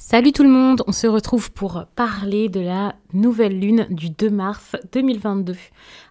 Salut tout le monde, on se retrouve pour parler de la nouvelle lune du 2 mars 2022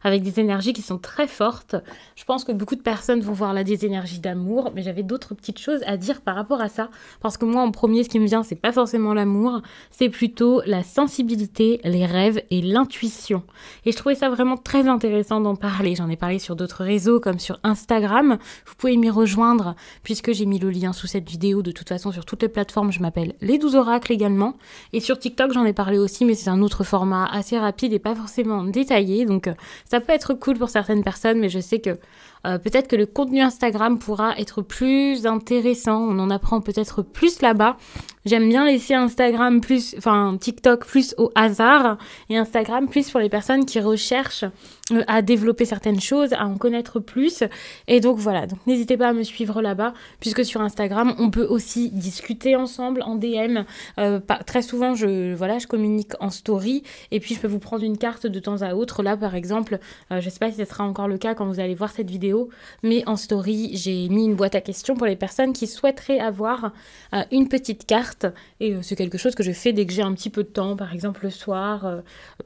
avec des énergies qui sont très fortes. Je pense que beaucoup de personnes vont voir là des énergies d'amour, mais j'avais d'autres petites choses à dire par rapport à ça parce que moi en premier ce qui me vient c'est pas forcément l'amour, c'est plutôt la sensibilité, les rêves et l'intuition. Et je trouvais ça vraiment très intéressant d'en parler. J'en ai parlé sur d'autres réseaux comme sur Instagram. Vous pouvez m'y rejoindre puisque j'ai mis le lien sous cette vidéo. De toute façon sur toutes les plateformes je m'appelle Les 12 Oracles également. Et sur TikTok j'en ai parlé aussi, mais c'est un autre format assez rapide et pas forcément détaillé. Donc ça peut être cool pour certaines personnes, mais je sais que peut-être que le contenu Instagram pourra être plus intéressant. On en apprend peut-être plus là-bas. J'aime bien laisser TikTok plus au hasard et Instagram plus pour les personnes qui recherchent à développer certaines choses, à en connaître plus. Et donc voilà, donc n'hésitez pas à me suivre là-bas, puisque sur Instagram, on peut aussi discuter ensemble en DM. Très souvent, je communique en story et puis je peux vous prendre une carte de temps à autre. Là, par exemple, je ne sais pas si ce sera encore le cas quand vous allez voir cette vidéo, mais en story, j'ai mis une boîte à questions pour les personnes qui souhaiteraient avoir une petite carte. Et c'est quelque chose que je fais dès que j'ai un petit peu de temps, par exemple le soir,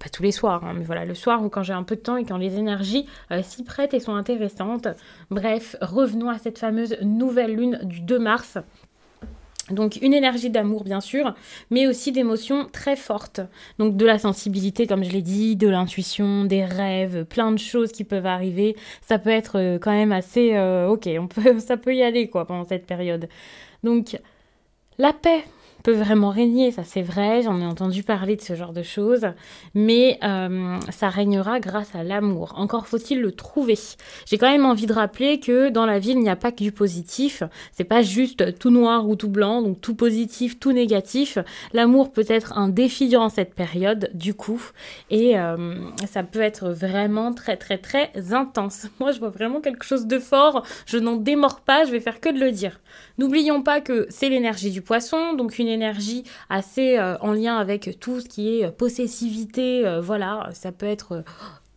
pas tous les soirs, hein, mais voilà, le soir ou quand j'ai un peu de temps et quand les énergies s'y prêtent et sont intéressantes. Bref, revenons à cette fameuse nouvelle lune du 2 mars. Donc une énergie d'amour bien sûr, mais aussi d'émotions très fortes. Donc de la sensibilité comme je l'ai dit, de l'intuition, des rêves, plein de choses qui peuvent arriver. Ça peut être quand même assez ça peut y aller quoi pendant cette période. Donc la paix peut vraiment régner, ça c'est vrai, j'en ai entendu parler de ce genre de choses, mais ça régnera grâce à l'amour. Encore faut-il le trouver. J'ai quand même envie de rappeler que dans la vie, il n'y a pas que du positif, c'est pas juste tout noir ou tout blanc, donc tout positif, tout négatif. L'amour peut être un défi durant cette période, du coup, et ça peut être vraiment très très très intense. Moi, je vois vraiment quelque chose de fort, je n'en démords pas, je vais faire que de le dire. N'oublions pas que c'est l'énergie du poisson, donc une énergie assez en lien avec tout ce qui est possessivité, ça peut être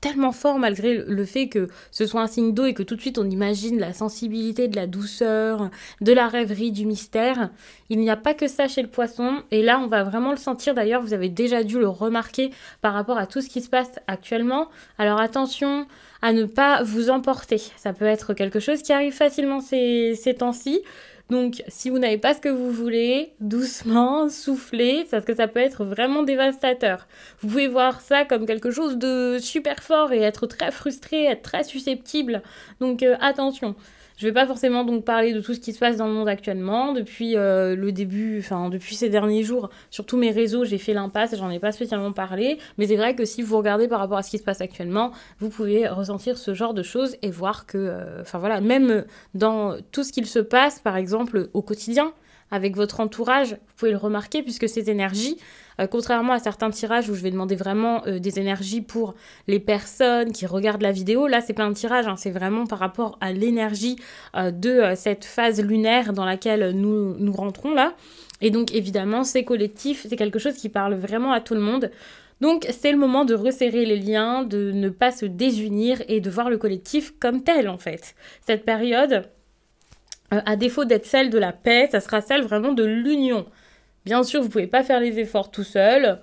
tellement fort malgré le fait que ce soit un signe d'eau et que tout de suite on imagine la sensibilité, de la douceur, de la rêverie, du mystère. Il n'y a pas que ça chez le poisson et là on va vraiment le sentir. D'ailleurs vous avez déjà dû le remarquer par rapport à tout ce qui se passe actuellement. Alors attention à ne pas vous emporter, ça peut être quelque chose qui arrive facilement ces temps-ci. Donc, si vous n'avez pas ce que vous voulez, doucement, soufflez, parce que ça peut être vraiment dévastateur. Vous pouvez voir ça comme quelque chose de super fort et être très frustré, être très susceptible. Donc, attention. Je ne vais pas forcément donc parler de tout ce qui se passe dans le monde actuellement. Depuis depuis ces derniers jours, sur tous mes réseaux, j'ai fait l'impasse et j'en ai pas spécialement parlé. Mais c'est vrai que si vous regardez par rapport à ce qui se passe actuellement, vous pouvez ressentir ce genre de choses et voir que, même dans tout ce qu'il se passe, par exemple, au quotidien, avec votre entourage, vous pouvez le remarquer puisque ces énergies, contrairement à certains tirages où je vais demander vraiment des énergies pour les personnes qui regardent la vidéo, là c'est pas un tirage, hein, c'est vraiment par rapport à l'énergie de cette phase lunaire dans laquelle nous rentrons là. Et donc évidemment c'est collectif, c'est quelque chose qui parle vraiment à tout le monde. Donc c'est le moment de resserrer les liens, de ne pas se désunir et de voir le collectif comme tel en fait. Cette période, à défaut d'être celle de la paix, ça sera celle vraiment de l'union. Bien sûr, vous ne pouvez pas faire les efforts tout seul.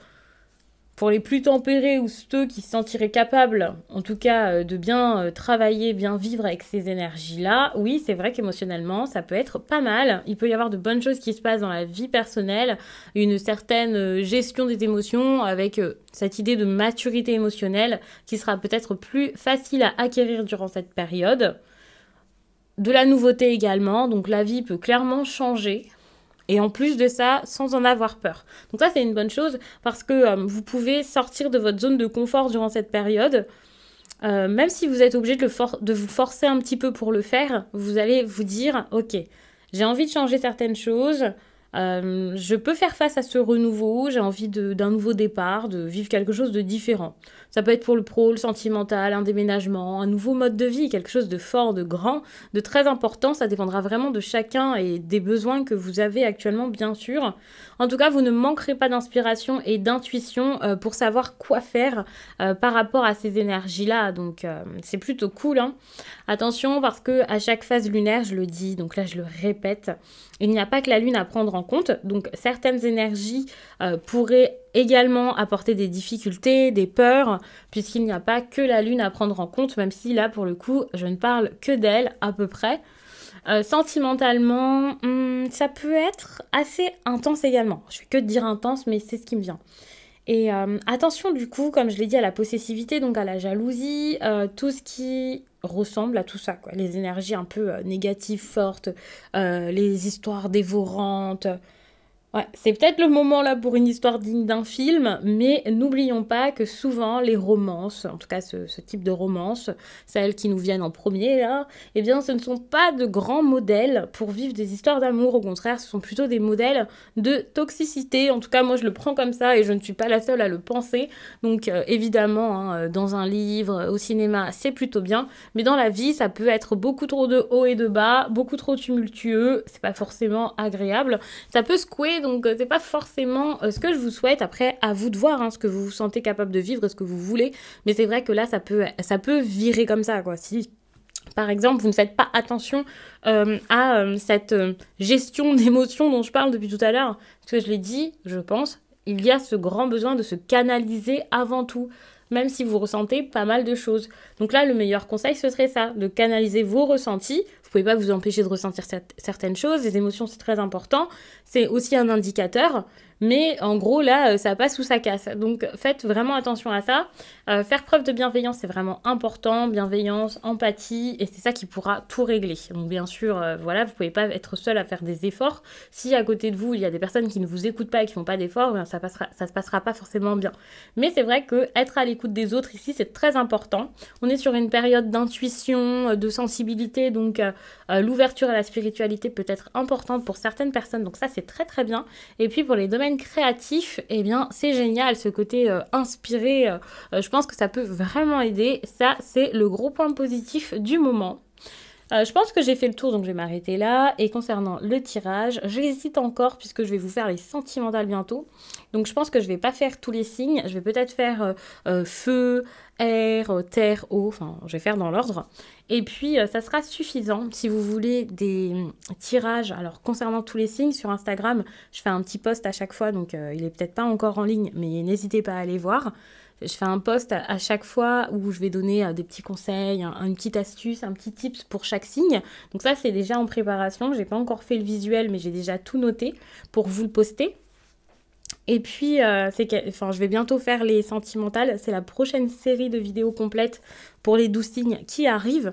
Pour les plus tempérés ou ceux qui se sentiraient capables, en tout cas, de bien travailler, bien vivre avec ces énergies-là, oui, c'est vrai qu'émotionnellement, ça peut être pas mal. Il peut y avoir de bonnes choses qui se passent dans la vie personnelle, une certaine gestion des émotions avec cette idée de maturité émotionnelle qui sera peut-être plus facile à acquérir durant cette période. De la nouveauté également, donc la vie peut clairement changer. Et en plus de ça, sans en avoir peur. Donc ça, c'est une bonne chose parce que vous pouvez sortir de votre zone de confort durant cette période. Même si vous êtes obligé de vous forcer un petit peu pour le faire, vous allez vous dire, ok, j'ai envie de changer certaines choses. Je peux faire face à ce renouveau, j'ai envie d'un nouveau départ, de vivre quelque chose de différent. Ça peut être pour le pro, le sentimental, un déménagement, un nouveau mode de vie, quelque chose de fort, de grand, de très important. Ça dépendra vraiment de chacun et des besoins que vous avez actuellement, bien sûr. En tout cas, vous ne manquerez pas d'inspiration et d'intuition pour savoir quoi faire par rapport à ces énergies-là. Donc, c'est plutôt cool, hein. Attention, parce que à chaque phase lunaire, je le dis, donc là, je le répète, il n'y a pas que la lune à prendre en en compte. Donc certaines énergies pourraient également apporter des difficultés, des peurs, puisqu'il n'y a pas que la lune à prendre en compte, même si là, pour le coup, je ne parle que d'elle à peu près. Sentimentalement, ça peut être assez intense également. Je fais que de dire intense, mais c'est ce qui me vient. Et attention du coup, comme je l'ai dit, à la possessivité, donc à la jalousie, tout ce qui ressemble à tout ça, quoi. Les énergies un peu négatives, fortes, les histoires dévorantes. Ouais, c'est peut-être le moment là pour une histoire digne d'un film, mais n'oublions pas que souvent les romances, en tout cas ce type de romances, celles qui nous viennent en premier là, eh bien ce ne sont pas de grands modèles pour vivre des histoires d'amour, au contraire ce sont plutôt des modèles de toxicité, en tout cas moi je le prends comme ça et je ne suis pas la seule à le penser, donc évidemment hein, dans un livre, au cinéma c'est plutôt bien, mais dans la vie ça peut être beaucoup trop de haut et de bas, beaucoup trop tumultueux, c'est pas forcément agréable, ça peut secouer donc c'est pas forcément ce que je vous souhaite. Après, à vous de voir ce que vous vous sentez capable de vivre et ce que vous voulez. Mais c'est vrai que là, ça peut virer comme ça, quoi. Si, par exemple, vous ne faites pas attention à cette gestion d'émotions dont je parle depuis tout à l'heure, parce que je l'ai dit, je pense, il y a ce grand besoin de se canaliser avant tout, même si vous ressentez pas mal de choses. Donc là, le meilleur conseil, ce serait ça, de canaliser vos ressentis. Vous pouvez pas vous empêcher de ressentir certaines choses. Les émotions, c'est très important. C'est aussi un indicateur. Mais en gros, là, ça passe ou ça casse. Donc, faites vraiment attention à ça. Faire preuve de bienveillance, c'est vraiment important. Bienveillance, empathie. Et c'est ça qui pourra tout régler. Donc, bien sûr, voilà, vous pouvez pas être seul à faire des efforts. Si à côté de vous, il y a des personnes qui ne vous écoutent pas et qui font pas d'efforts, ça se passera pas forcément bien. Mais c'est vrai que être à l'écoute des autres ici, c'est très important. On est sur une période d'intuition, de sensibilité. Donc, l'ouverture à la spiritualité peut être importante pour certaines personnes. Donc, ça, c'est très, très bien. Et puis, pour les domaines créatif, eh bien c'est génial ce côté inspiré, je pense que ça peut vraiment aider, ça c'est le gros point positif du moment. Je pense que j'ai fait le tour, donc je vais m'arrêter là. Et concernant le tirage, j'hésite encore puisque je vais vous faire les sentimentales bientôt. Donc je pense que je vais pas faire tous les signes. Je vais peut-être faire feu, air, terre, eau. Enfin, je vais faire dans l'ordre. Et puis, ça sera suffisant. Si vous voulez des tirages, alors concernant tous les signes, sur Instagram, je fais un petit post à chaque fois. Donc, il est peut-être pas encore en ligne, mais n'hésitez pas à aller voir. Je fais un post à chaque fois où je vais donner des petits conseils, une petite astuce, un petit tips pour chaque signe. Donc ça, c'est déjà en préparation. J'ai pas encore fait le visuel, mais j'ai déjà tout noté pour vous le poster. Et puis, je vais bientôt faire les sentimentales. C'est la prochaine série de vidéos complètes pour les 12 signes qui arrivent.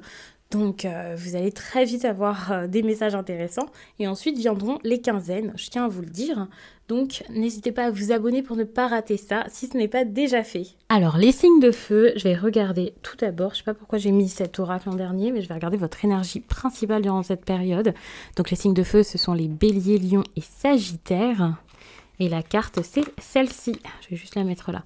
Donc, vous allez très vite avoir des messages intéressants. Et ensuite viendront les quinzaines, je tiens à vous le dire. Donc, n'hésitez pas à vous abonner pour ne pas rater ça, si ce n'est pas déjà fait. Alors, les signes de feu, je vais regarder tout d'abord. Je ne sais pas pourquoi j'ai mis cet oracle l'an dernier, mais je vais regarder votre énergie principale durant cette période. Donc, les signes de feu, ce sont les béliers, lions et sagittaires. Et la carte, c'est celle-ci. Je vais juste la mettre là.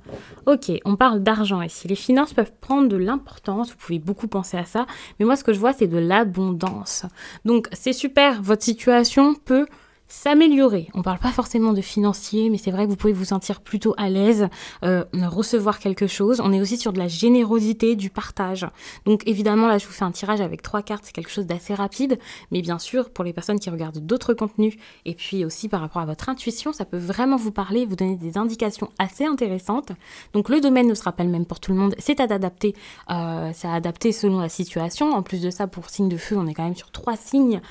Ok, on parle d'argent ici. Les finances peuvent prendre de l'importance. Vous pouvez beaucoup penser à ça. Mais moi, ce que je vois, c'est de l'abondance. Donc, c'est super. Votre situation peut s'améliorer. On ne parle pas forcément de financier, mais c'est vrai que vous pouvez vous sentir plutôt à l'aise, recevoir quelque chose. On est aussi sur de la générosité, du partage. Donc évidemment, là, je vous fais un tirage avec 3 cartes, c'est quelque chose d'assez rapide, mais bien sûr, pour les personnes qui regardent d'autres contenus, et puis aussi par rapport à votre intuition, ça peut vraiment vous parler, vous donner des indications assez intéressantes. Donc le domaine ne sera pas le même pour tout le monde, c'est à adapter, c'est à adapter selon la situation. En plus de ça, pour signe de feu, on est quand même sur 3 signes.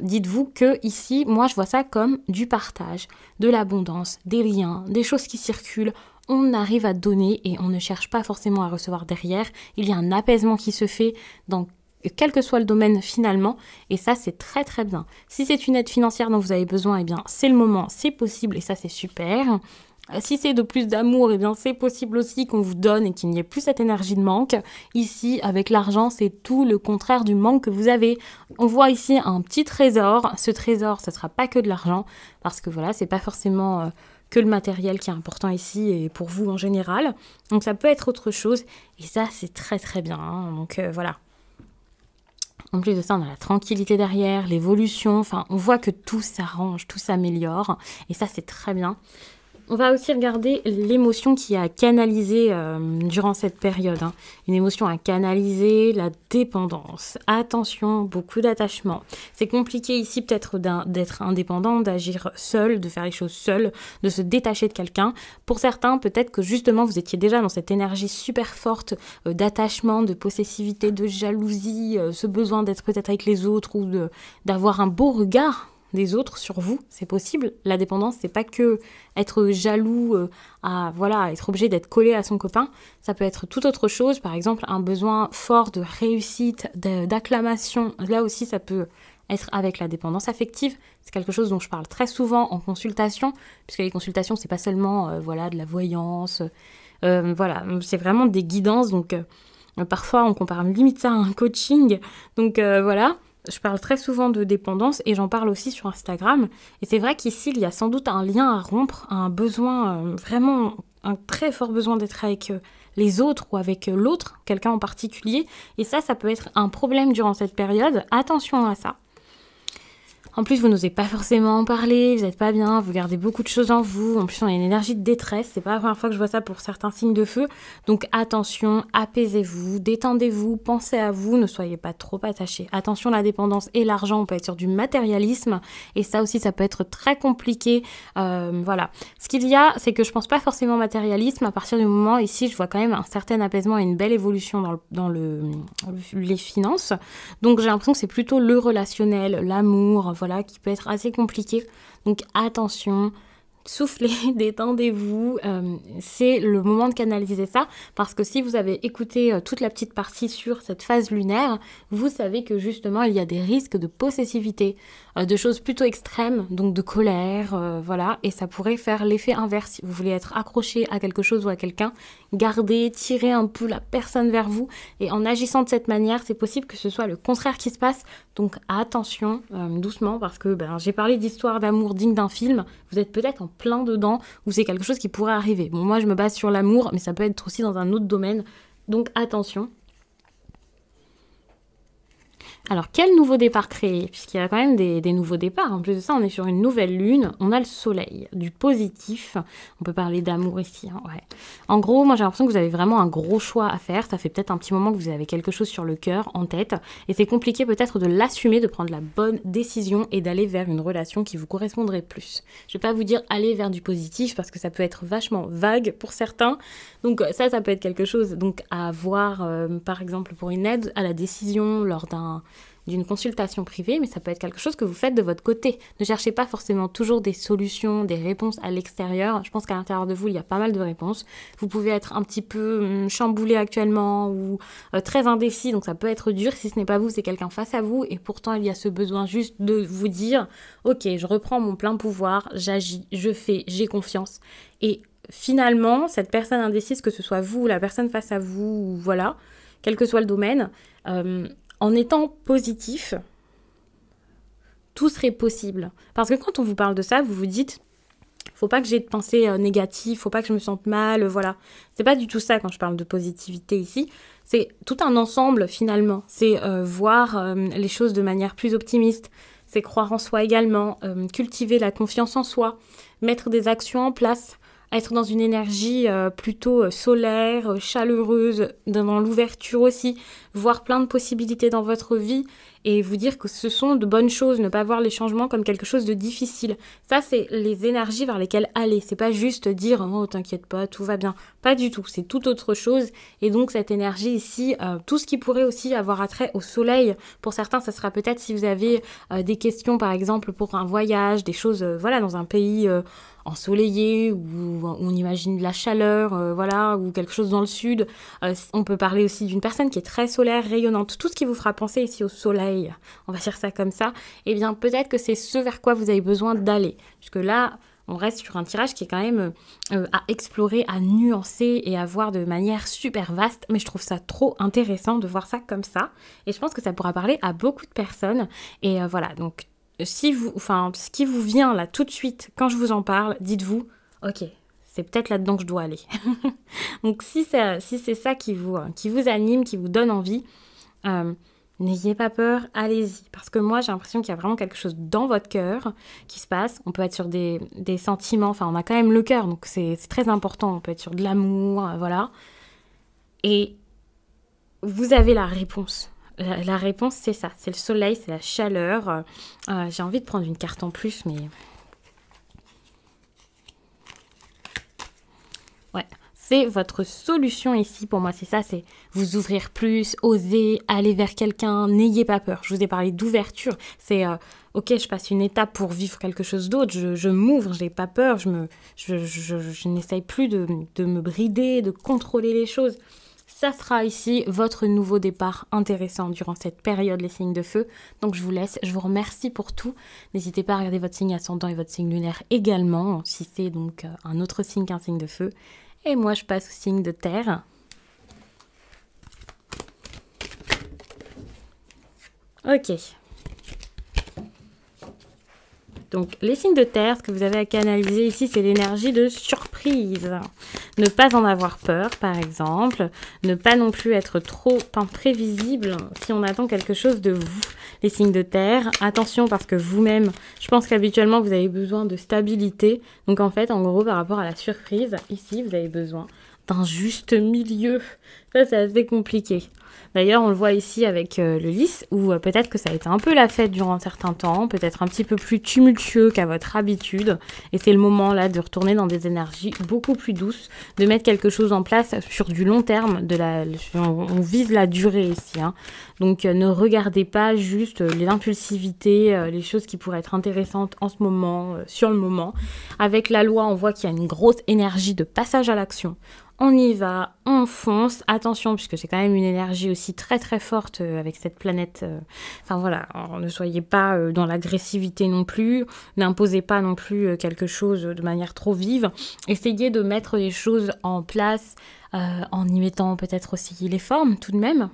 Dites-vous que ici, moi, je vois ça comme du partage, de l'abondance, des liens, des choses qui circulent. On arrive à donner et on ne cherche pas forcément à recevoir derrière. Il y a un apaisement qui se fait dans quel que soit le domaine finalement, et ça c'est très très bien. Si c'est une aide financière dont vous avez besoin, eh bien c'est le moment, c'est possible et ça c'est super. Si c'est de plus d'amour, eh bien c'est possible aussi qu'on vous donne et qu'il n'y ait plus cette énergie de manque. Ici, avec l'argent, c'est tout le contraire du manque que vous avez. On voit ici un petit trésor. Ce trésor, ce ne sera pas que de l'argent, parce que voilà, c'est pas forcément que le matériel qui est important ici et pour vous en général. Donc ça peut être autre chose, et ça c'est très très bien. Donc voilà. En plus de ça, on a la tranquillité derrière, l'évolution. Enfin, on voit que tout s'arrange, tout s'améliore, et ça c'est très bien. On va aussi regarder l'émotion qui a canalisé durant cette période. Une émotion à canaliser, la dépendance. Attention, beaucoup d'attachement. C'est compliqué ici peut-être d'être indépendant, d'agir seul, de faire les choses seul, de se détacher de quelqu'un. Pour certains, peut-être que justement vous étiez déjà dans cette énergie super forte d'attachement, de possessivité, de jalousie, ce besoin d'être peut-être avec les autres ou d'avoir un beau regard des autres sur vous, c'est possible. La dépendance, c'est pas que être jaloux, être obligé d'être collé à son copain. Ça peut être tout autre chose, par exemple un besoin fort de réussite, d'acclamation. Là aussi, ça peut être avec la dépendance affective. C'est quelque chose dont je parle très souvent en consultation, puisque les consultations, c'est pas seulement de la voyance. C'est vraiment des guidances. Donc parfois, on compare limite ça à un coaching. Donc voilà. Je parle très souvent de dépendance et j'en parle aussi sur Instagram. Et c'est vrai qu'ici, il y a sans doute un lien à rompre, un besoin, vraiment un très fort besoin d'être avec les autres ou avec l'autre, quelqu'un en particulier. Et ça peut être un problème durant cette période. Attention à ça. En plus, vous n'osez pas forcément en parler, vous n'êtes pas bien, vous gardez beaucoup de choses en vous. En plus, on a une énergie de détresse. C'est pas la première fois que je vois ça pour certains signes de feu. Donc attention, apaisez-vous, détendez-vous, pensez à vous, ne soyez pas trop attachés. Attention, la dépendance et l'argent, on peut être sur du matérialisme. Et ça aussi, ça peut être très compliqué. Ce qu'il y a, c'est que je pense pas forcément matérialisme. À partir du moment, ici, je vois quand même un certain apaisement et une belle évolution dans les finances. Donc j'ai l'impression que c'est plutôt le relationnel, l'amour, qui peut être assez compliqué. Donc attention, soufflez, détendez-vous. C'est le moment de canaliser ça, parce que si vous avez écouté toute la petite partie sur cette phase lunaire, vous savez que justement, il y a des risques de possessivité, de choses plutôt extrêmes, donc de colère, et ça pourrait faire l'effet inverse. Si vous voulez être accroché à quelque chose ou à quelqu'un, gardez, tirez un peu la personne vers vous, et en agissant de cette manière, c'est possible que ce soit le contraire qui se passe. Donc attention, doucement, parce que j'ai parlé d'histoires d'amour dignes d'un film, vous êtes peut-être en plein dedans, ou c'est quelque chose qui pourrait arriver. Bon, moi je me base sur l'amour, mais ça peut être aussi dans un autre domaine, donc attention. Alors, quel nouveau départ créer? Puisqu'il y a quand même des nouveaux départs. En plus de ça, on est sur une nouvelle lune. On a le soleil, du positif. On peut parler d'amour ici. Ouais. En gros, moi, j'ai l'impression que vous avez vraiment un gros choix à faire. Ça fait peut-être un petit moment que vous avez quelque chose sur le cœur, en tête. Et c'est compliqué peut-être de l'assumer, de prendre la bonne décision et d'aller vers une relation qui vous correspondrait plus. Je ne vais pas vous dire aller vers du positif parce que ça peut être vachement vague pour certains. Donc ça peut être quelque chose donc à avoir, par exemple, pour une aide à la décision lors d'une consultation privée, mais ça peut être quelque chose que vous faites de votre côté. Ne cherchez pas forcément toujours des solutions, des réponses à l'extérieur. Je pense qu'à l'intérieur de vous, il y a pas mal de réponses. Vous pouvez être un petit peu chamboulé actuellement ou très indécis, donc ça peut être dur. Si ce n'est pas vous, c'est quelqu'un face à vous, et pourtant il y a ce besoin juste de vous dire « Ok, je reprends mon plein pouvoir, j'agis, je fais, j'ai confiance. » Et finalement, cette personne indécise, que ce soit vous ou la personne face à vous, quel que soit le domaine, en étant positif, tout serait possible. Parce que quand on vous parle de ça, vous vous dites, faut pas que j'ai de pensées négatives, faut pas que je me sente mal, C'est pas du tout ça quand je parle de positivité ici. C'est tout un ensemble finalement. C'est voir les choses de manière plus optimiste. C'est croire en soi également, cultiver la confiance en soi, mettre des actions en place, être dans une énergie plutôt solaire, chaleureuse, dans l'ouverture aussi, voir plein de possibilités dans votre vie et vous dire que ce sont de bonnes choses, ne pas voir les changements comme quelque chose de difficile. Ça, c'est les énergies vers lesquelles aller. C'est pas juste dire « Oh, t'inquiète pas, tout va bien ». Pas du tout, c'est tout autre chose. Et donc, cette énergie ici, tout ce qui pourrait aussi avoir attrait au soleil, pour certains, ça sera peut-être si vous avez des questions, par exemple, pour un voyage, des choses, dans un pays ensoleillé, où on imagine de la chaleur, ou quelque chose dans le sud. On peut parler aussi d'une personne qui est très solaire, rayonnante. Tout ce qui vous fera penser ici au soleil, on va dire ça comme ça, eh bien peut-être que c'est ce vers quoi vous avez besoin d'aller. Puisque là, on reste sur un tirage qui est quand même à explorer, à nuancer et à voir de manière super vaste. Mais je trouve ça trop intéressant de voir ça comme ça. Et je pense que ça pourra parler à beaucoup de personnes. Et donc ce qui vous vient là tout de suite quand je vous en parle, dites-vous, ok, c'est peut-être là-dedans que je dois aller. Donc si c'est ça qui vous anime, qui vous donne envie, N'ayez pas peur, allez-y. Parce que moi, j'ai l'impression qu'il y a vraiment quelque chose dans votre cœur qui se passe. On peut être sur des sentiments, enfin, on a quand même le cœur, donc c'est très important. On peut être sur de l'amour, voilà. Et vous avez la réponse. La réponse, c'est ça. C'est le soleil, c'est la chaleur. J'ai envie de prendre une carte en plus, mais... Ouais, c'est votre solution ici. Pour moi, c'est ça, c'est vous ouvrir plus, oser, aller vers quelqu'un, n'ayez pas peur. Je vous ai parlé d'ouverture. C'est, ok, je passe une étape pour vivre quelque chose d'autre. Je m'ouvre, je n'ai pas peur. Je n'essaye plus de me brider, de contrôler les choses. Ça sera ici votre nouveau départ intéressant durant cette période, les signes de feu. Donc je vous laisse, je vous remercie pour tout. N'hésitez pas à regarder votre signe ascendant et votre signe lunaire également, si c'est donc un autre signe qu'un signe de feu. Et moi je passe au signe de terre. Ok. Donc, les signes de terre, ce que vous avez à canaliser ici, c'est l'énergie de surprise. Ne pas en avoir peur, par exemple. Ne pas non plus être trop imprévisible si on attend quelque chose de vous. Les signes de terre, attention parce que vous-même, je pense qu'habituellement, vous avez besoin de stabilité. Donc, en fait, en gros, par rapport à la surprise, ici, vous avez besoin d'un juste milieu. Ça, c'est assez compliqué. D'ailleurs, on le voit ici avec le lys, où peut-être que ça a été un peu la fête durant un certain temps, peut-être un petit peu plus tumultueux qu'à votre habitude. Et c'est le moment là de retourner dans des énergies beaucoup plus douces, de mettre quelque chose en place sur du long terme. On vise la durée ici. Hein. Donc ne regardez pas juste l'impulsivité, les choses qui pourraient être intéressantes en ce moment, sur le moment. Avec la loi, on voit qu'il y a une grosse énergie de passage à l'action. On y va, on fonce. Attention, puisque c'est quand même une énergie aussi très très forte avec cette planète. Enfin voilà, alors, ne soyez pas dans l'agressivité non plus. N'imposez pas non plus quelque chose de manière trop vive. Essayez de mettre les choses en place en y mettant peut-être aussi les formes tout de même.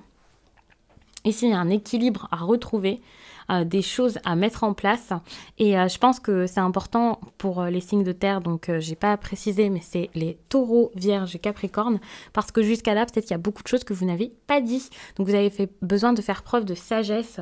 Ici, il y a un équilibre à retrouver. Des choses à mettre en place et je pense que c'est important pour les signes de terre, donc j'ai pas précisé, mais c'est les taureaux, vierges et capricornes, parce que jusqu'à là peut-être qu'il y a beaucoup de choses que vous n'avez pas dit, donc vous avez besoin de faire preuve de sagesse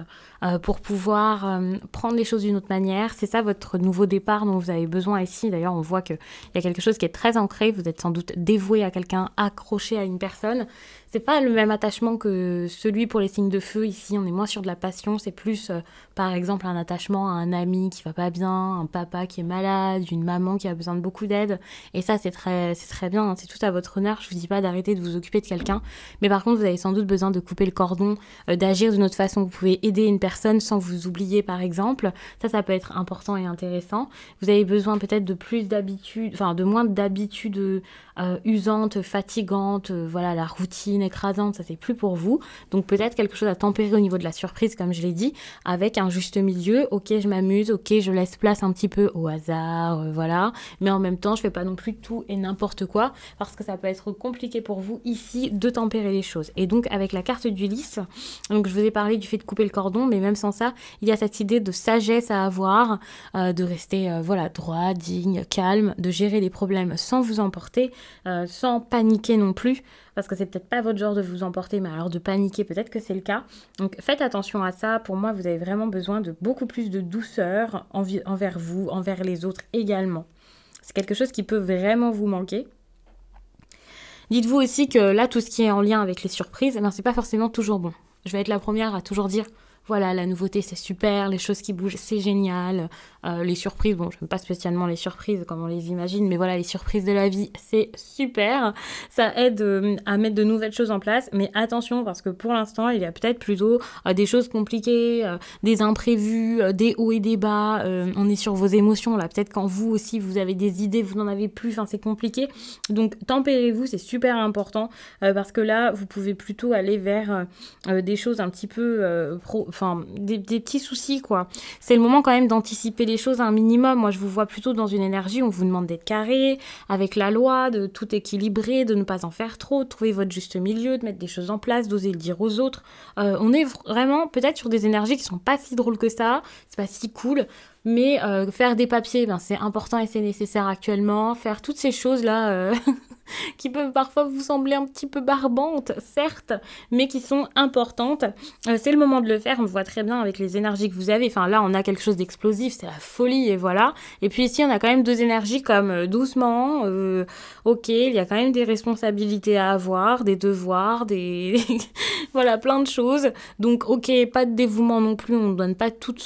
pour pouvoir prendre les choses d'une autre manière. C'est ça votre nouveau départ dont vous avez besoin ici. D'ailleurs on voit qu'il y a quelque chose qui est très ancré, vous êtes sans doute dévoué à quelqu'un, accroché à une personne. C'est pas le même attachement que celui pour les signes de feu. Ici, on est moins sur de la passion. C'est plus, par exemple, un attachement à un ami qui va pas bien, un papa qui est malade, une maman qui a besoin de beaucoup d'aide. Et ça, c'est très bien. Hein. C'est tout à votre honneur. Je vous dis pas d'arrêter de vous occuper de quelqu'un. Mais par contre, vous avez sans doute besoin de couper le cordon, d'agir d'une autre façon. Vous pouvez aider une personne sans vous oublier, par exemple. Ça peut être important et intéressant. Vous avez besoin peut-être de plus d'habitudes, enfin, de moins d'habitudes usantes, fatigantes. Voilà, la routine écrasante, ça c'est plus pour vous. Donc peut-être quelque chose à tempérer au niveau de la surprise, comme je l'ai dit, avec un juste milieu. Ok, je m'amuse, ok, je laisse place un petit peu au hasard, voilà. Mais en même temps, je fais pas non plus tout et n'importe quoi, parce que ça peut être compliqué pour vous ici de tempérer les choses. Et donc avec la carte du lys, donc je vous ai parlé du fait de couper le cordon, mais même sans ça, il y a cette idée de sagesse à avoir, de rester voilà, droit, digne, calme, de gérer les problèmes sans vous emporter, sans paniquer non plus, parce que c'est peut-être pas votre genre de vous emporter, mais alors de paniquer, peut-être que c'est le cas. Donc faites attention à ça. Pour moi, vous avez vraiment besoin de beaucoup plus de douceur envers vous, envers les autres également. C'est quelque chose qui peut vraiment vous manquer. Dites-vous aussi que là, tout ce qui est en lien avec les surprises, c'est pas forcément toujours bon. Je vais être la première à toujours dire... Voilà, la nouveauté, c'est super, les choses qui bougent, c'est génial. Les surprises, bon, j'aime pas spécialement les surprises comme on les imagine, mais voilà, les surprises de la vie, c'est super. Ça aide à mettre de nouvelles choses en place, mais attention, parce que pour l'instant, il y a peut-être plutôt des choses compliquées, des imprévus, des hauts et des bas. On est sur vos émotions, là. Peut-être quand vous aussi, vous avez des idées, vous n'en avez plus, enfin, c'est compliqué. Donc, tempérez-vous, c'est super important, parce que là, vous pouvez plutôt aller vers des choses un petit peu des petits soucis, quoi. C'est le moment quand même d'anticiper les choses un minimum. Moi, je vous vois plutôt dans une énergie où on vous demande d'être carré, avec la loi, de tout équilibrer, de ne pas en faire trop, de trouver votre juste milieu, de mettre des choses en place, d'oser le dire aux autres. On est vraiment peut-être sur des énergies qui sont pas si drôles que ça, c'est pas si cool, mais faire des papiers, c'est important et c'est nécessaire actuellement. Faire toutes ces choses-là... qui peuvent parfois vous sembler un petit peu barbantes, certes, mais qui sont importantes. C'est le moment de le faire, on le voit très bien avec les énergies que vous avez. Enfin là, on a quelque chose d'explosif, c'est la folie, et voilà. Et puis ici, on a quand même deux énergies comme doucement, ok, il y a quand même des responsabilités à avoir, des devoirs, voilà, plein de choses. Donc ok, pas de dévouement non plus, on ne donne pas toute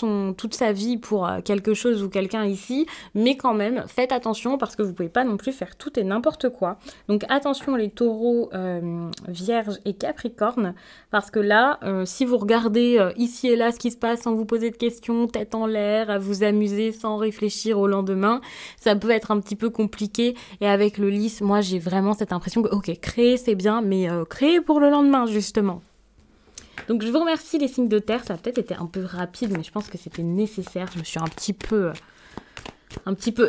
sa vie pour quelque chose ou quelqu'un ici, mais quand même, faites attention parce que vous pouvez pas non plus faire tout et n'importe quoi. Donc attention les taureaux, vierges et capricornes, parce que là, si vous regardez ici et là ce qui se passe sans vous poser de questions, tête en l'air, à vous amuser sans réfléchir au lendemain, ça peut être un petit peu compliqué. Et avec le lys, moi j'ai vraiment cette impression que ok, créer c'est bien, mais créer pour le lendemain justement. Donc je vous remercie les signes de terre, ça a peut-être été un peu rapide, mais je pense que c'était nécessaire. Je me suis un petit peu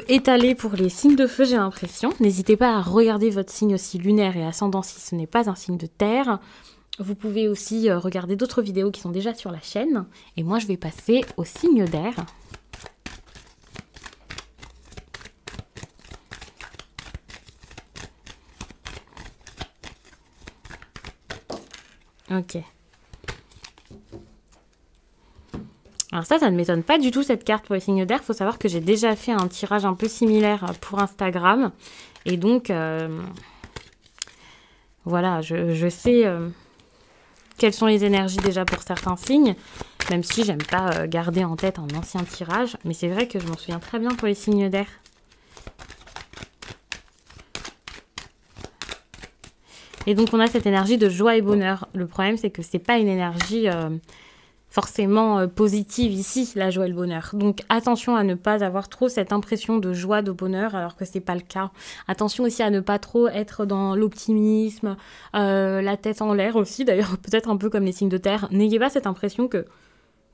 étalée pour les signes de feu, j'ai l'impression. N'hésitez pas à regarder votre signe aussi lunaire et ascendant si ce n'est pas un signe de terre. Vous pouvez aussi regarder d'autres vidéos qui sont déjà sur la chaîne. Et moi, je vais passer au signe d'air. Ok. Alors ça ne m'étonne pas du tout cette carte pour les signes d'air. Il faut savoir que j'ai déjà fait un tirage un peu similaire pour Instagram. Et donc, voilà, je sais quelles sont les énergies déjà pour certains signes. Même si j'aime pas garder en tête un ancien tirage. Mais c'est vrai que je m'en souviens très bien pour les signes d'air. Et donc on a cette énergie de joie et bonheur. Le problème c'est que c'est pas une énergie forcément positive ici, la joie et le bonheur. Donc attention à ne pas avoir trop cette impression de joie, de bonheur, alors que c'est pas le cas. Attention aussi à ne pas trop être dans l'optimisme, la tête en l'air aussi, d'ailleurs peut-être un peu comme les signes de terre. N'ayez pas cette impression que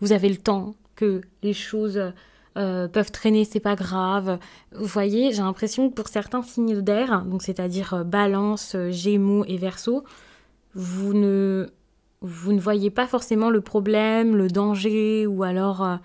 vous avez le temps, que les choses peuvent traîner, c'est pas grave. Vous voyez, j'ai l'impression que pour certains signes d'air, donc c'est-à-dire Balance, Gémeaux et Verseau, vous ne voyez pas forcément le problème, le danger, ou alors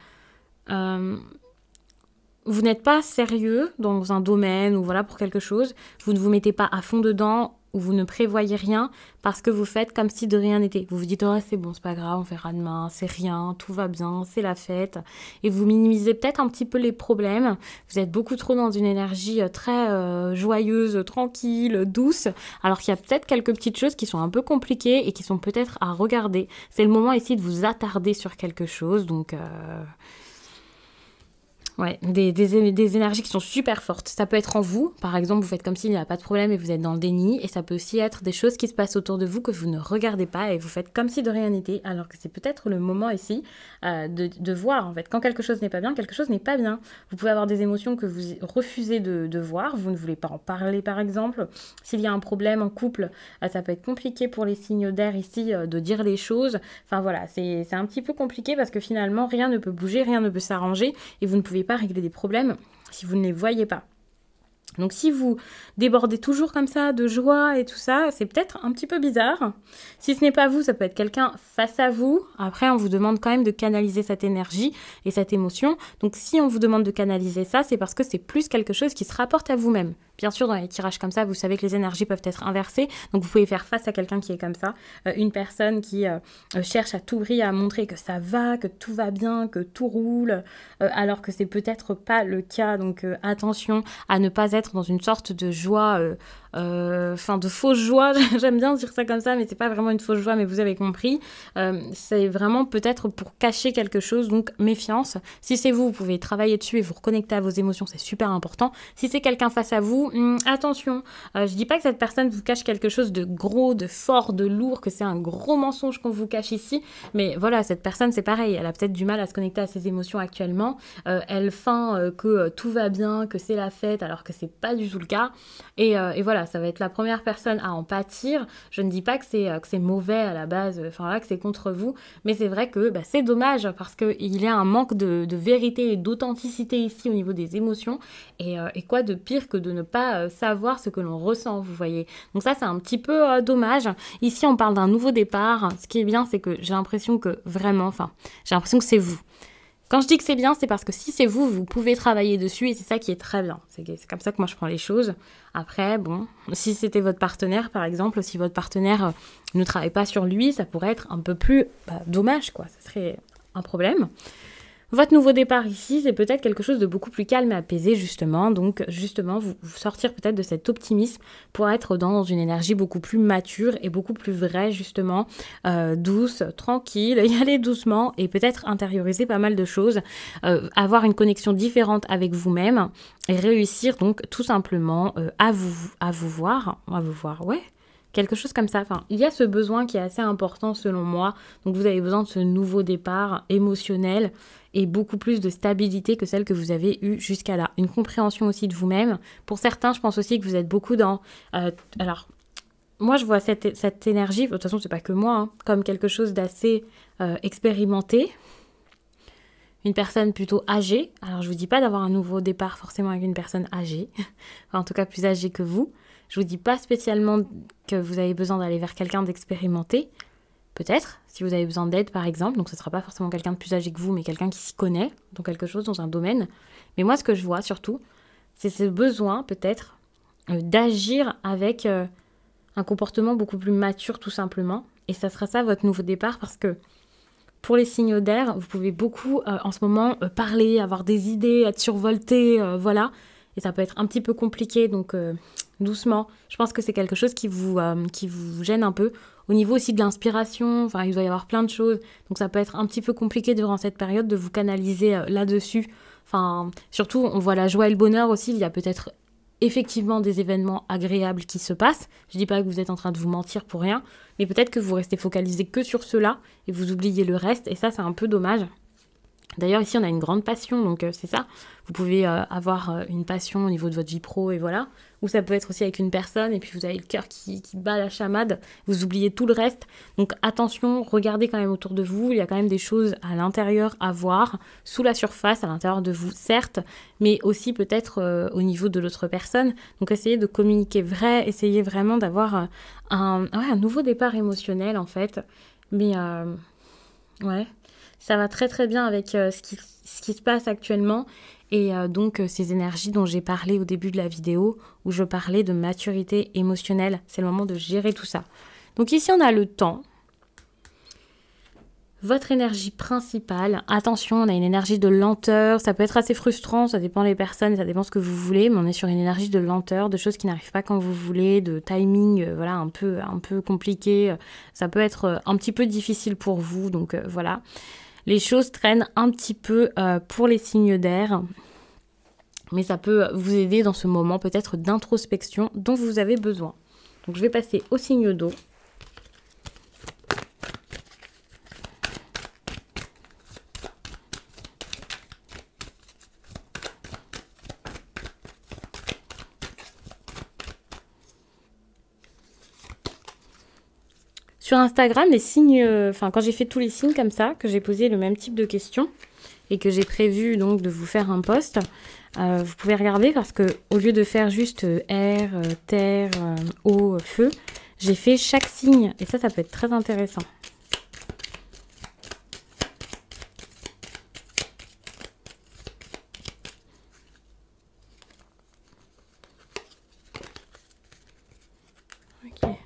vous n'êtes pas sérieux dans un domaine ou voilà pour quelque chose, vous ne vous mettez pas à fond dedans ou vous ne prévoyez rien parce que vous faites comme si de rien n'était. Vous vous dites « Oh, c'est bon, c'est pas grave, on verra demain, c'est rien, tout va bien, c'est la fête. » Et vous minimisez peut-être un petit peu les problèmes. Vous êtes beaucoup trop dans une énergie très joyeuse, tranquille, douce, alors qu'il y a peut-être quelques petites choses qui sont un peu compliquées et qui sont peut-être à regarder. C'est le moment ici de vous attarder sur quelque chose, donc... Ouais, des énergies qui sont super fortes. Ça peut être en vous, par exemple, vous faites comme s'il n'y a pas de problème et vous êtes dans le déni, et ça peut aussi être des choses qui se passent autour de vous que vous ne regardez pas et vous faites comme si de rien n'était, alors que c'est peut-être le moment ici de voir, en fait. Quand quelque chose n'est pas bien, quelque chose n'est pas bien. Vous pouvez avoir des émotions que vous refusez de voir, vous ne voulez pas en parler, par exemple. S'il y a un problème en couple, ça peut être compliqué pour les signes d'air ici de dire les choses. Enfin voilà, c'est un petit peu compliqué parce que finalement, rien ne peut bouger, rien ne peut s'arranger et vous ne pouvez pas régler des problèmes si vous ne les voyez pas. Donc si vous débordez toujours comme ça de joie et tout ça, c'est peut-être un petit peu bizarre. Si ce n'est pas vous, ça peut être quelqu'un face à vous. Après, on vous demande quand même de canaliser cette énergie et cette émotion. Donc si on vous demande de canaliser ça, c'est parce que c'est plus quelque chose qui se rapporte à vous-même. Bien sûr, dans les tirages comme ça, vous savez que les énergies peuvent être inversées. Donc vous pouvez faire face à quelqu'un qui est comme ça. Une personne qui cherche à tout prix à montrer que ça va, que tout va bien, que tout roule, alors que c'est peut-être pas le cas. Donc attention à ne pas être dans une sorte de joie, de fausse joie. J'aime bien dire ça comme ça, mais c'est pas vraiment une fausse joie, mais vous avez compris. C'est vraiment peut-être pour cacher quelque chose, donc méfiance. Si c'est vous, vous pouvez travailler dessus et vous reconnecter à vos émotions, c'est super important. Si c'est quelqu'un face à vous, attention. Je dis pas que cette personne vous cache quelque chose de gros, de fort, de lourd, que c'est un gros mensonge qu'on vous cache ici, mais voilà, cette personne, c'est pareil. Elle a peut-être du mal à se connecter à ses émotions actuellement. Elle feint que tout va bien, que c'est la fête, alors que c'est pas du tout le cas. Et voilà, ça va être la première personne à en pâtir. Je ne dis pas que c'est mauvais à la base, que c'est contre vous, mais c'est vrai que c'est dommage parce qu'il y a un manque de vérité et d'authenticité ici au niveau des émotions. Et quoi de pire que de ne pas savoir ce que l'on ressent, vous voyez. Donc ça, c'est un petit peu dommage. Ici, on parle d'un nouveau départ. Ce qui est bien, c'est que j'ai l'impression que vraiment, j'ai l'impression que c'est vous. Quand je dis que c'est bien, c'est parce que si c'est vous, vous pouvez travailler dessus et c'est ça qui est très bien. C'est comme ça que moi je prends les choses. Après, bon, si c'était votre partenaire par exemple, si votre partenaire ne travaille pas sur lui, ça pourrait être un peu plus dommage, quoi. Ça serait un problème. Votre nouveau départ ici, c'est peut-être quelque chose de beaucoup plus calme et apaisé, justement. Donc, justement, vous sortir peut-être de cet optimisme pour être dans une énergie beaucoup plus mature et beaucoup plus vraie, justement, douce, tranquille, y aller doucement et peut-être intérioriser pas mal de choses, avoir une connexion différente avec vous-même et réussir donc tout simplement à vous voir, ouais. Quelque chose comme ça. Enfin, il y a ce besoin qui est assez important selon moi. Donc, vous avez besoin de ce nouveau départ émotionnel et beaucoup plus de stabilité que celle que vous avez eue jusqu'à là. Une compréhension aussi de vous-même. Pour certains, je pense aussi que vous êtes beaucoup dans... alors, moi, je vois cette énergie, de toute façon, c'est pas que moi, hein, comme quelque chose d'assez expérimenté. Une personne plutôt âgée. Alors, je vous dis pas d'avoir un nouveau départ forcément avec une personne âgée. Enfin, en tout cas, plus âgée que vous. Je vous dis pas spécialement que vous avez besoin d'aller vers quelqu'un d'expérimenté. Peut-être, si vous avez besoin d'aide par exemple. Donc ce ne sera pas forcément quelqu'un de plus âgé que vous, mais quelqu'un qui s'y connaît dans quelque chose, dans un domaine. Mais moi, ce que je vois surtout, c'est ce besoin peut-être d'agir avec un comportement beaucoup plus mature tout simplement. Et ça sera ça votre nouveau départ parce que pour les signes d'air, vous pouvez beaucoup en ce moment parler, avoir des idées, être survolté, voilà. Et ça peut être un petit peu compliqué, donc doucement. Je pense que c'est quelque chose qui vous gêne un peu. Au niveau aussi de l'inspiration, enfin, il doit y avoir plein de choses. Donc ça peut être un petit peu compliqué durant cette période de vous canaliser là-dessus. Enfin, surtout, on voit la joie et le bonheur aussi. Il y a peut-être effectivement des événements agréables qui se passent. Je dis pas que vous êtes en train de vous mentir pour rien, mais peut-être que vous restez focalisé que sur cela et vous oubliez le reste. Et ça, c'est un peu dommage. D'ailleurs, ici, on a une grande passion, donc c'est ça. Vous pouvez avoir une passion au niveau de votre vie pro, et voilà. Ou ça peut être aussi avec une personne, et puis vous avez le cœur qui bat la chamade, vous oubliez tout le reste. Donc attention, regardez quand même autour de vous, il y a quand même des choses à l'intérieur à voir, sous la surface, à l'intérieur de vous, certes, mais aussi peut-être au niveau de l'autre personne. Donc essayez de communiquer vrai, essayez vraiment d'avoir un nouveau départ émotionnel, en fait. Mais, ouais... Ça va très très bien avec ce qui se passe actuellement et donc ces énergies dont j'ai parlé au début de la vidéo où je parlais de maturité émotionnelle. C'est le moment de gérer tout ça. Donc ici on a le temps. Votre énergie principale, attention, on a une énergie de lenteur, ça peut être assez frustrant, ça dépend des personnes, ça dépend ce que vous voulez, mais on est sur une énergie de lenteur, de choses qui n'arrivent pas quand vous voulez, de timing, voilà, un peu compliqué, ça peut être un petit peu difficile pour vous, donc voilà. Les choses traînent un petit peu pour les signes d'air, mais ça peut vous aider dans ce moment peut-être d'introspection dont vous avez besoin. Donc je vais passer au signe d'eau. Sur Instagram, les signes, quand j'ai fait tous les signes comme ça, que j'ai posé le même type de questions et que j'ai prévu donc de vous faire un post, vous pouvez regarder parce que au lieu de faire juste air, terre, eau, feu, j'ai fait chaque signe et ça peut être très intéressant. Ok.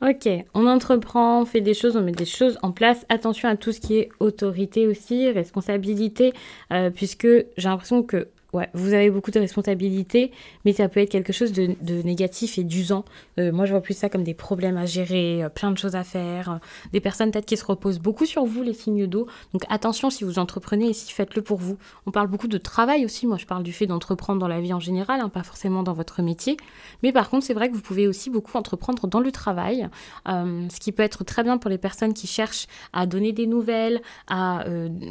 Ok, on entreprend, on fait des choses, on met des choses en place. Attention à tout ce qui est autorité aussi, responsabilité, puisque j'ai l'impression que ouais, vous avez beaucoup de responsabilités, mais ça peut être quelque chose de négatif et d'usant. Moi, je vois plus ça comme des problèmes à gérer, plein de choses à faire, des personnes peut-être qui se reposent beaucoup sur vous, les signes d'eau. Donc attention, si vous entreprenez ici, faites-le pour vous. On parle beaucoup de travail aussi. Moi, je parle du fait d'entreprendre dans la vie en général, hein, pas forcément dans votre métier. Mais par contre, c'est vrai que vous pouvez aussi beaucoup entreprendre dans le travail, ce qui peut être très bien pour les personnes qui cherchent à donner des nouvelles, à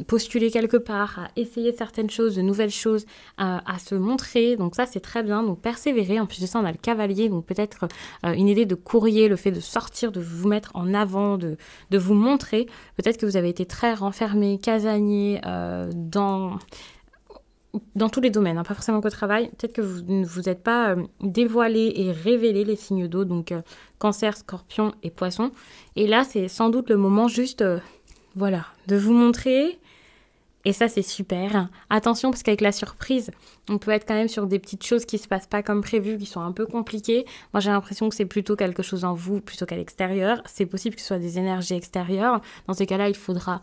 postuler quelque part, à essayer certaines choses, de nouvelles choses, à se montrer. Donc ça, c'est très bien. Donc persévérer. En plus de ça, on a le cavalier. Donc peut-être une idée de courrier, le fait de sortir, de vous mettre en avant, de vous montrer. Peut-être que vous avez été très renfermé, casanier, dans tous les domaines, hein, pas forcément qu'au travail. Peut-être que vous ne vous êtes pas dévoilé et révélé les signes d'eau, donc Cancer, Scorpion et Poisson. Et là, c'est sans doute le moment juste, voilà, de vous montrer. Et ça, c'est super. Attention, parce qu'avec la surprise, on peut être quand même sur des petites choses qui se passent pas comme prévu, qui sont un peu compliquées. Moi, j'ai l'impression que c'est plutôt quelque chose en vous, plutôt qu'à l'extérieur. C'est possible que ce soit des énergies extérieures. Dans ces cas-là, il faudra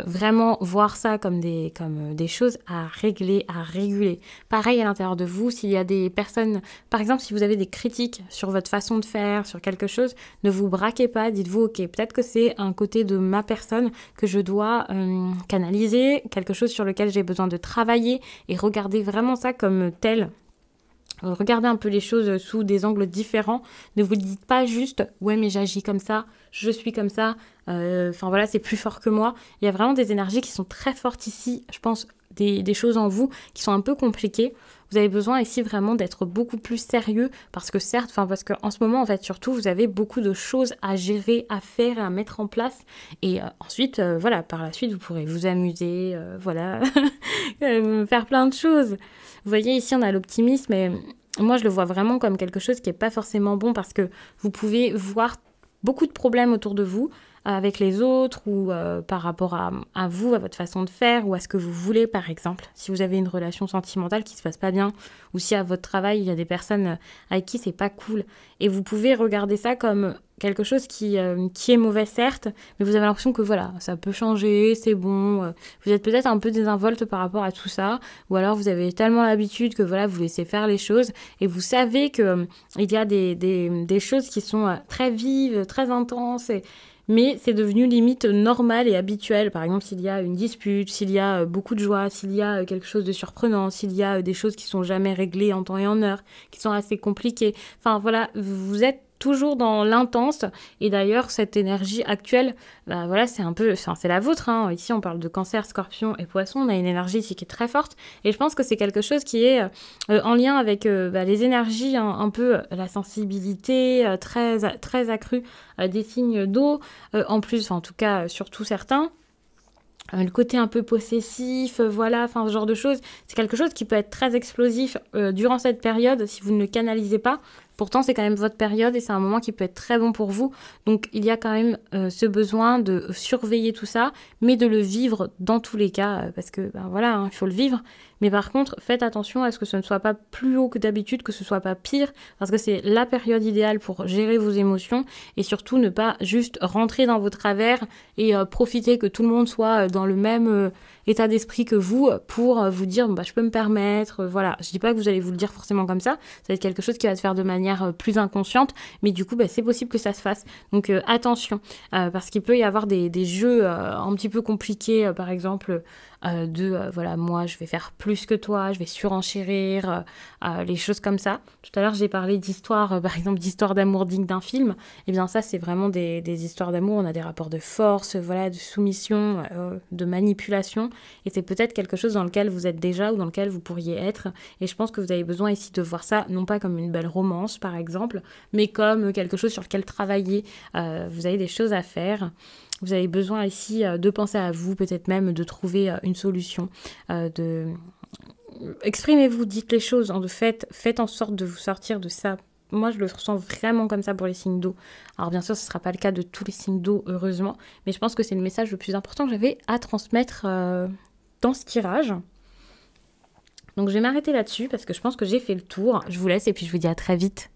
vraiment voir ça comme des choses à régler, à réguler. Pareil à l'intérieur de vous, s'il y a des personnes, par exemple, si vous avez des critiques sur votre façon de faire, sur quelque chose, ne vous braquez pas. Dites-vous, ok, peut-être que c'est un côté de ma personne que je dois canaliser, quelque chose sur lequel j'ai besoin de travailler, et regardez vraiment ça comme tel. Regardez un peu les choses sous des angles différents. Ne vous dites pas juste « ouais mais j'agis comme ça, je suis comme ça, enfin voilà c'est plus fort que moi ». Il y a vraiment des énergies qui sont très fortes ici, je pense des choses en vous qui sont un peu compliquées. Vous avez besoin ici vraiment d'être beaucoup plus sérieux parce que certes, parce qu'en ce moment en fait surtout vous avez beaucoup de choses à gérer, à faire et à mettre en place, et ensuite voilà, par la suite vous pourrez vous amuser, voilà, faire plein de choses. Vous voyez ici on a l'optimisme, et moi je le vois vraiment comme quelque chose qui n'est pas forcément bon parce que vous pouvez voir beaucoup de problèmes autour de vous avec les autres ou par rapport à vous, à votre façon de faire ou à ce que vous voulez par exemple. Si vous avez une relation sentimentale qui se passe pas bien ou si à votre travail il y a des personnes avec qui c'est pas cool, et vous pouvez regarder ça comme quelque chose qui est mauvais certes, mais vous avez l'impression que voilà, ça peut changer, c'est bon, vous êtes peut-être un peu désinvolte par rapport à tout ça, ou alors vous avez tellement l'habitude que voilà, vous laissez faire les choses, et vous savez que il y a des choses qui sont très vives, très intenses, mais c'est devenu limite normal et habituel. Par exemple, s'il y a une dispute, s'il y a beaucoup de joie, s'il y a quelque chose de surprenant, s'il y a des choses qui sont jamais réglées en temps et en heure, qui sont assez compliquées. Enfin voilà, vous êtes toujours dans l'intense, et d'ailleurs cette énergie actuelle, voilà, c'est un peu, c'est la vôtre, hein. Ici on parle de Cancer, Scorpion et Poisson, on a une énergie ici qui est très forte, et je pense que c'est quelque chose qui est en lien avec les énergies, un peu la sensibilité très accrue des signes d'eau, en plus, en tout cas surtout certains. Le côté un peu possessif, voilà, enfin ce genre de choses, c'est quelque chose qui peut être très explosif durant cette période si vous ne le canalisez pas. Pourtant, c'est quand même votre période et c'est un moment qui peut être très bon pour vous. Donc, il y a quand même ce besoin de surveiller tout ça, mais de le vivre dans tous les cas, parce que, voilà, hein, il faut le vivre. Mais par contre, faites attention à ce que ce ne soit pas plus haut que d'habitude, que ce soit pas pire, parce que c'est la période idéale pour gérer vos émotions, et surtout ne pas juste rentrer dans vos travers et profiter que tout le monde soit dans le même état d'esprit que vous pour vous dire je peux me permettre, voilà. Je dis pas que vous allez vous le dire forcément comme ça va être quelque chose qui va se faire de manière plus inconsciente, mais du coup c'est possible que ça se fasse. Donc attention, parce qu'il peut y avoir des jeux un petit peu compliqués, par exemple voilà, moi je vais faire plus que toi, je vais surenchérir, les choses comme ça. Tout à l'heure j'ai parlé d'histoires, par exemple d'histoires d'amour dignes d'un film. Et bien ça c'est vraiment des histoires d'amour, on a des rapports de force, voilà, de soumission, de manipulation, et c'est peut-être quelque chose dans lequel vous êtes déjà ou dans lequel vous pourriez être, et je pense que vous avez besoin ici de voir ça non pas comme une belle romance par exemple, mais comme quelque chose sur lequel travailler. Vous avez des choses à faire. Vous avez besoin ici de penser à vous, peut-être même de trouver une solution. Exprimez-vous, dites les choses, hein, faites en sorte de vous sortir de ça. Moi, je le ressens vraiment comme ça pour les signes d'eau. Alors bien sûr, ce ne sera pas le cas de tous les signes d'eau, heureusement, mais je pense que c'est le message le plus important que j'avais à transmettre dans ce tirage. Donc je vais m'arrêter là-dessus parce que je pense que j'ai fait le tour. Je vous laisse et puis je vous dis à très vite.